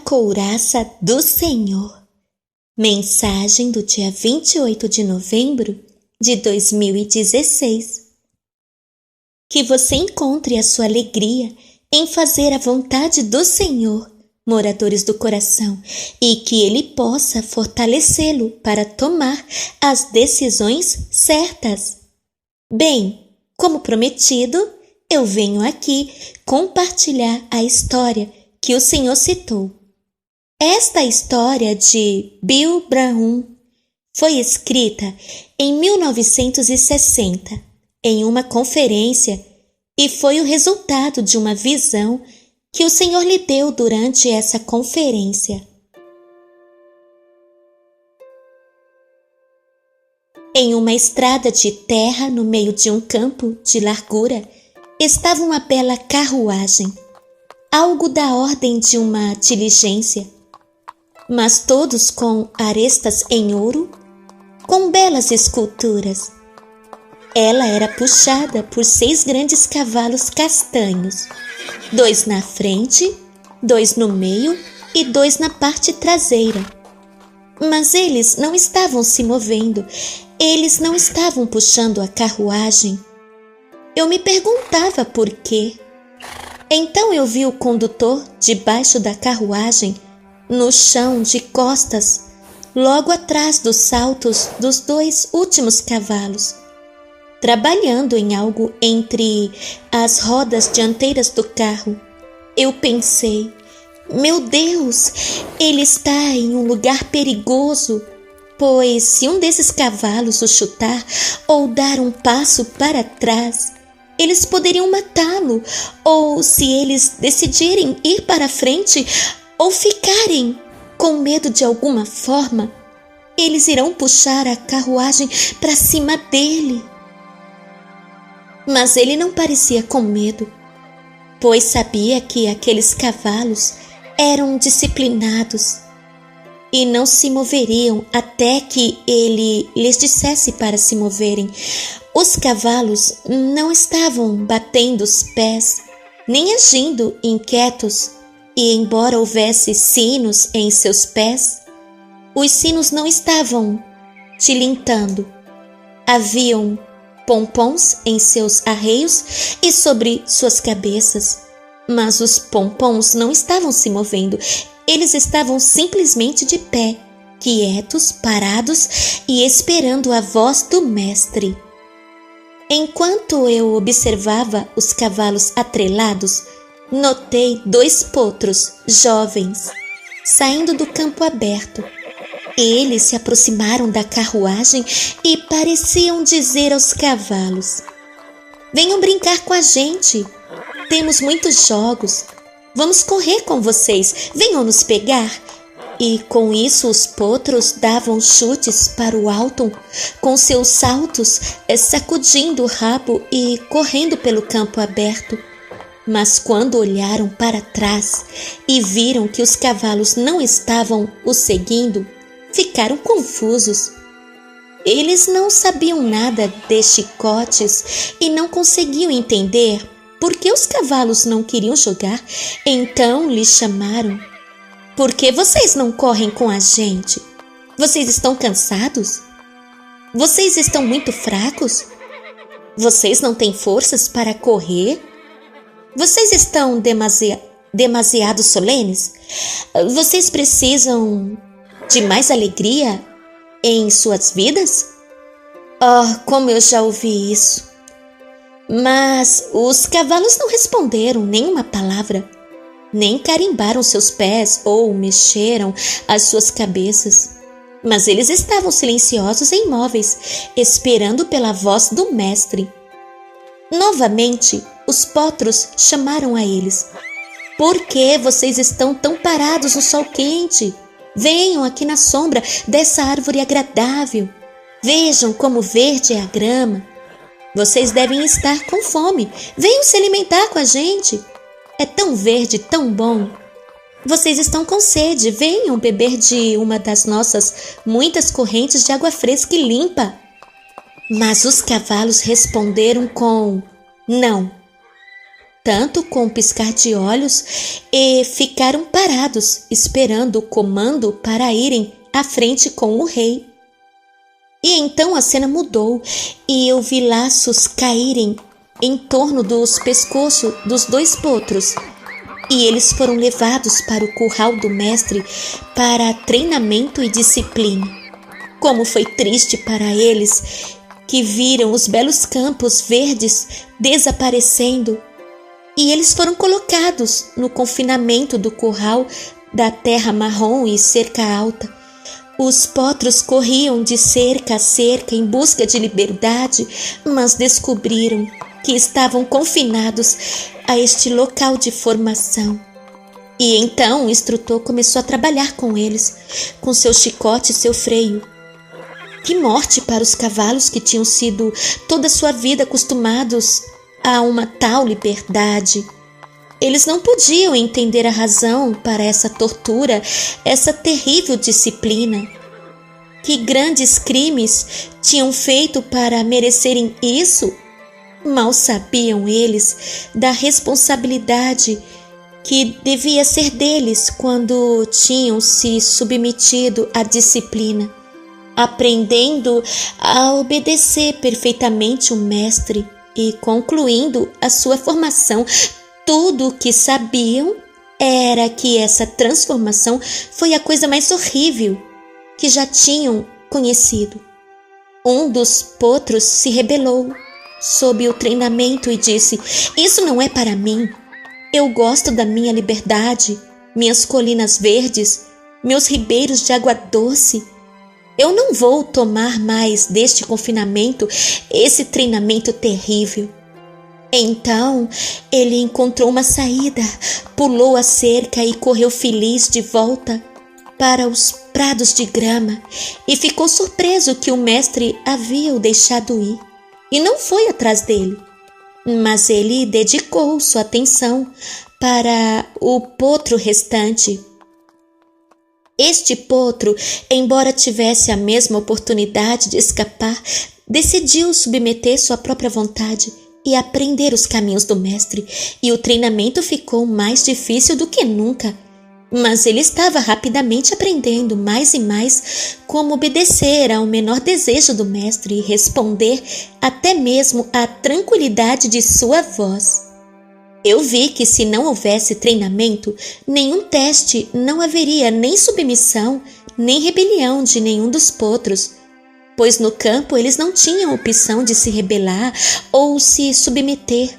couraça do Senhor. Mensagem do dia 28 de novembro de 2016. Que você encontre a sua alegria em fazer a vontade do Senhor, moradores do coração, e que Ele possa fortalecê-lo para tomar as decisões certas. Bem, como prometido, eu venho aqui compartilhar a história que o Senhor citou. Esta história de Bill Brown foi escrita em 1960 em uma conferência e foi o resultado de uma visão que o Senhor lhe deu durante essa conferência. Em uma estrada de terra no meio de um campo de largura estava uma bela carruagem, algo da ordem de uma diligência, mas todos com arestas em ouro, com belas esculturas. Ela era puxada por 6 grandes cavalos castanhos, 2 na frente, 2 no meio e 2 na parte traseira. Mas eles não estavam se movendo, eles não estavam puxando a carruagem. Eu me perguntava por quê. Então eu vi o condutor debaixo da carruagem, no chão de costas, logo atrás dos saltos dos 2 últimos cavalos, trabalhando em algo entre as rodas dianteiras do carro. Eu pensei, meu Deus, ele está em um lugar perigoso, pois se um desses cavalos o chutar ou dar um passo para trás, eles poderiam matá-lo, ou se eles decidirem ir para frente ou ficarem com medo de alguma forma, eles irão puxar a carruagem para cima dele. Mas ele não parecia com medo, pois sabia que aqueles cavalos eram disciplinados e não se moveriam até que ele lhes dissesse para se moverem. Os cavalos não estavam batendo os pés, nem agindo inquietos, e embora houvesse sinos em seus pés, os sinos não estavam tilintando. Haviam pompons em seus arreios e sobre suas cabeças, mas os pompons não estavam se movendo, eles estavam simplesmente de pé, quietos, parados e esperando a voz do mestre. Enquanto eu observava os cavalos atrelados, notei 2 potros jovens saindo do campo aberto. Eles se aproximaram da carruagem e pareciam dizer aos cavalos: venham brincar com a gente, temos muitos jogos, vamos correr com vocês, venham nos pegar. E com isso os potros davam chutes para o alto com seus saltos, sacudindo o rabo e correndo pelo campo aberto. Mas quando olharam para trás e viram que os cavalos não estavam os seguindo, ficaram confusos. Eles não sabiam nada de chicotes e não conseguiam entender por que os cavalos não queriam jogar. Então lhes chamaram: por que vocês não correm com a gente? Vocês estão cansados? Vocês estão muito fracos? Vocês não têm forças para correr? Vocês estão demasiado solenes? Vocês precisam de mais alegria em suas vidas? Oh, como eu já ouvi isso! Mas os cavalos não responderam nenhuma palavra, nem carimbaram seus pés ou mexeram as suas cabeças. Mas eles estavam silenciosos e imóveis, esperando pela voz do mestre. Novamente, os potros chamaram a eles: por que vocês estão tão parados no sol quente? Venham aqui na sombra dessa árvore agradável. Vejam como verde é a grama. Vocês devem estar com fome. Venham se alimentar com a gente. É tão verde, tão bom. Vocês estão com sede. Venham beber de uma das nossas muitas correntes de água fresca e limpa. Mas os cavalos responderam com não. tanto com um piscar de olhos e ficaram parados, esperando o comando para irem à frente com o rei. E então a cena mudou e eu vi laços caírem em torno dos pescoços dos 2 potros. E eles foram levados para o curral do mestre para treinamento e disciplina. Como foi triste para eles que viram os belos campos verdes desaparecendo. E eles foram colocados no confinamento do curral da terra marrom e cerca alta. Os potros corriam de cerca a cerca em busca de liberdade, mas descobriram que estavam confinados a este local de formação. E então o instrutor começou a trabalhar com eles, com seu chicote e seu freio. Que morte para os cavalos que tinham sido toda a sua vida acostumados a uma tal liberdade. Eles não podiam entender a razão para essa tortura, essa terrível disciplina. Que grandes crimes tinham feito para merecerem isso? Mal sabiam eles da responsabilidade que devia ser deles quando tinham se submetido à disciplina, aprendendo a obedecer perfeitamente o mestre e concluindo a sua formação. Tudo o que sabiam era que essa transformação foi a coisa mais horrível que já tinham conhecido. Um dos potros se rebelou sob o treinamento e disse: "Isso não é para mim. Eu gosto da minha liberdade, minhas colinas verdes, meus ribeiros de água doce. Eu não vou tomar mais deste confinamento, esse treinamento terrível." Então ele encontrou uma saída, pulou a cerca e correu feliz de volta para os prados de grama e ficou surpreso que o mestre havia o deixado ir e não foi atrás dele. Mas ele dedicou sua atenção para o potro restante. Este potro, embora tivesse a mesma oportunidade de escapar, decidiu submeter sua própria vontade e aprender os caminhos do mestre, e o treinamento ficou mais difícil do que nunca. Mas ele estava rapidamente aprendendo mais e mais como obedecer ao menor desejo do mestre e responder até mesmo à tranquilidade de sua voz. Eu vi que se não houvesse treinamento, nenhum teste, não haveria nem submissão, nem rebelião de nenhum dos potros, pois no campo eles não tinham opção de se rebelar ou se submeter.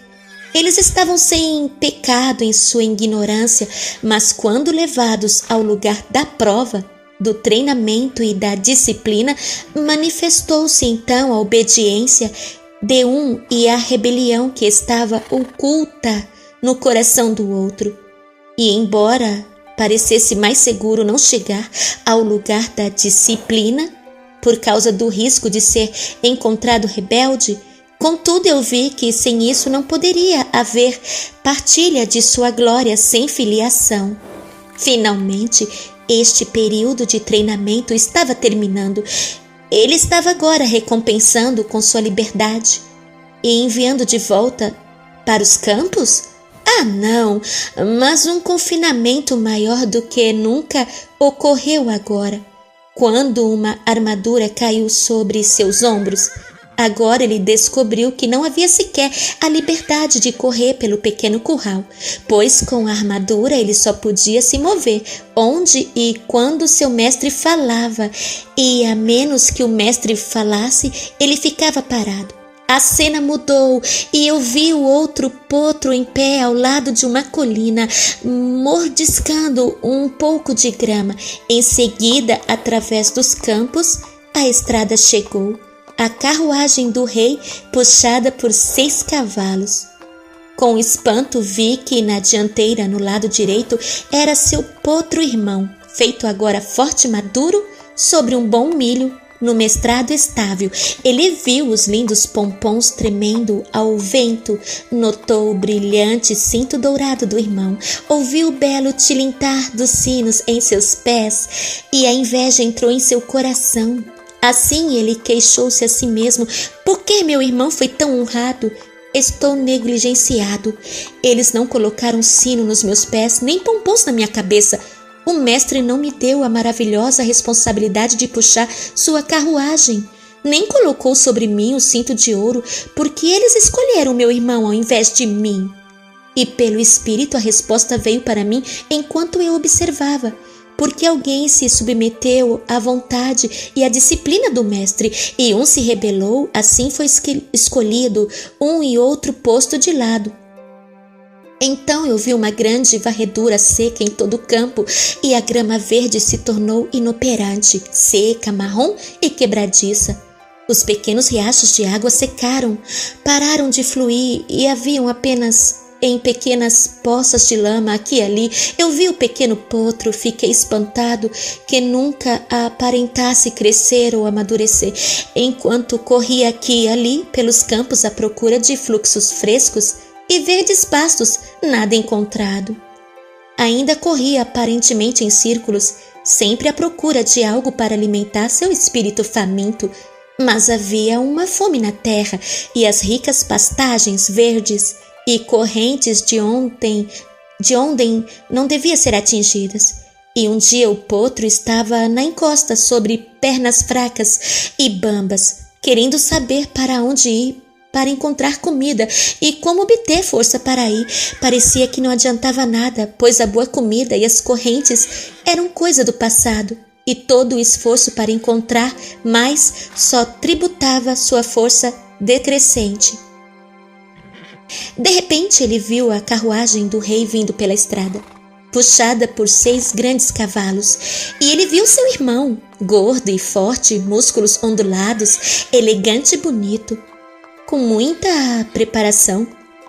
Eles estavam sem pecado em sua ignorância, mas quando levados ao lugar da prova, do treinamento e da disciplina, manifestou-se então a obediência de um e a rebelião que estava oculta no coração do outro. E embora parecesse mais seguro não chegar ao lugar da disciplina, por causa do risco de ser encontrado rebelde, contudo eu vi que sem isso não poderia haver partilha de sua glória sem filiação. Finalmente, este período de treinamento estava terminando. Ele estava agora recompensando com sua liberdade e enviando de volta para os campos? Ah, não, mas um confinamento maior do que nunca ocorreu agora, quando uma armadura caiu sobre seus ombros. Agora ele descobriu que não havia sequer a liberdade de correr pelo pequeno curral, pois com a armadura ele só podia se mover onde e quando seu mestre falava, e a menos que o mestre falasse, ele ficava parado. A cena mudou e eu vi o outro potro em pé ao lado de uma colina, mordiscando um pouco de grama. Em seguida, através dos campos, a estrada chegou. A carruagem do rei, puxada por 6 cavalos. Com espanto vi que na dianteira, no lado direito, era seu potro irmão, feito agora forte e maduro, sobre um bom milho, no mestrado estável. Ele viu os lindos pompons tremendo ao vento, notou o brilhante cinto dourado do irmão, ouviu o belo tilintar dos sinos em seus pés, e a inveja entrou em seu coração. Assim ele queixou-se a si mesmo: por que meu irmão foi tão honrado Estou negligenciado. Eles não colocaram sino nos meus pés, nem pompons na minha cabeça. O mestre não me deu a maravilhosa responsabilidade de puxar sua carruagem. Nem colocou sobre mim o cinto de ouro, porque eles escolheram meu irmão ao invés de mim. E pelo Espírito a resposta veio para mim enquanto eu observava, porque alguém se submeteu à vontade e à disciplina do mestre, e um se rebelou, assim foi escolhido, um e outro posto de lado. Então eu vi uma grande varredura seca em todo o campo, e a grama verde se tornou inoperante, seca, marrom e quebradiça. Os pequenos riachos de água secaram, pararam de fluir e haviam apenas em pequenas poças de lama aqui e ali. Eu vi o pequeno potro, fiquei espantado que nunca aparentasse crescer ou amadurecer, enquanto corria aqui e ali pelos campos à procura de fluxos frescos e verdes pastos, nada encontrado. Ainda corria aparentemente em círculos, sempre à procura de algo para alimentar seu espírito faminto, mas havia uma fome na terra, e as ricas pastagens verdes e correntes de onde não devia ser atingidas. E um dia o potro estava na encosta sobre pernas fracas e bambas, querendo saber para onde ir para encontrar comida e como obter força para ir. Parecia que não adiantava nada, pois a boa comida e as correntes eram coisa do passado, e todo o esforço para encontrar mais só tributava sua força decrescente. De repente ele viu a carruagem do rei vindo pela estrada, puxada por 6 grandes cavalos, e ele viu seu irmão, gordo e forte, músculos ondulados, elegante e bonito. Com muita preparação,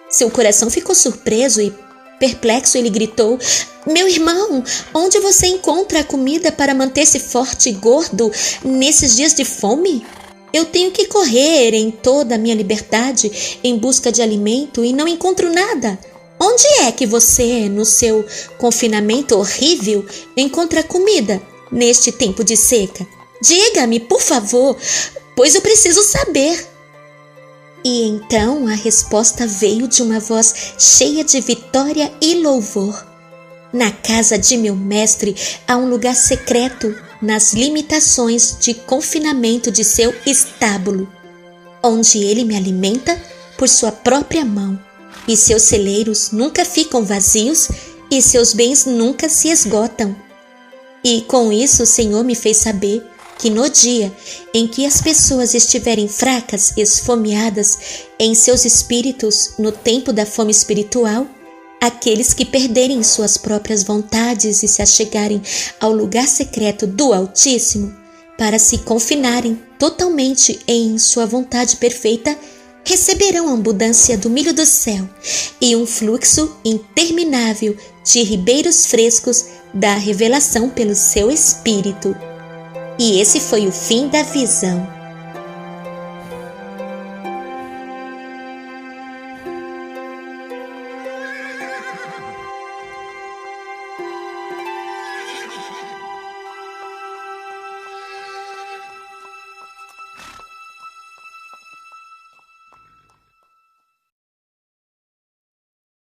seu coração ficou surpreso e perplexo. Ele gritou: "Meu irmão, onde você encontra a comida para manter-se forte e gordo nesses dias de fome? Eu tenho que correr em toda a minha liberdade em busca de alimento e não encontro nada. Onde é que você, no seu confinamento horrível, encontra comida neste tempo de seca? Diga-me, por favor, pois eu preciso saber." E então a resposta veio de uma voz cheia de vitória e louvor: "Na casa de meu mestre há um lugar secreto nas limitações de confinamento de seu estábulo, onde ele me alimenta por sua própria mão, e seus celeiros nunca ficam vazios e seus bens nunca se esgotam." E com isso o Senhor me fez saber que no dia em que as pessoas estiverem fracas e esfomeadas em seus espíritos, no tempo da fome espiritual, aqueles que perderem suas próprias vontades e se achegarem ao lugar secreto do Altíssimo para se confinarem totalmente em sua vontade perfeita, receberão a abundância do milho do céu e um fluxo interminável de ribeiros frescos da revelação pelo seu Espírito. E esse foi o fim da visão.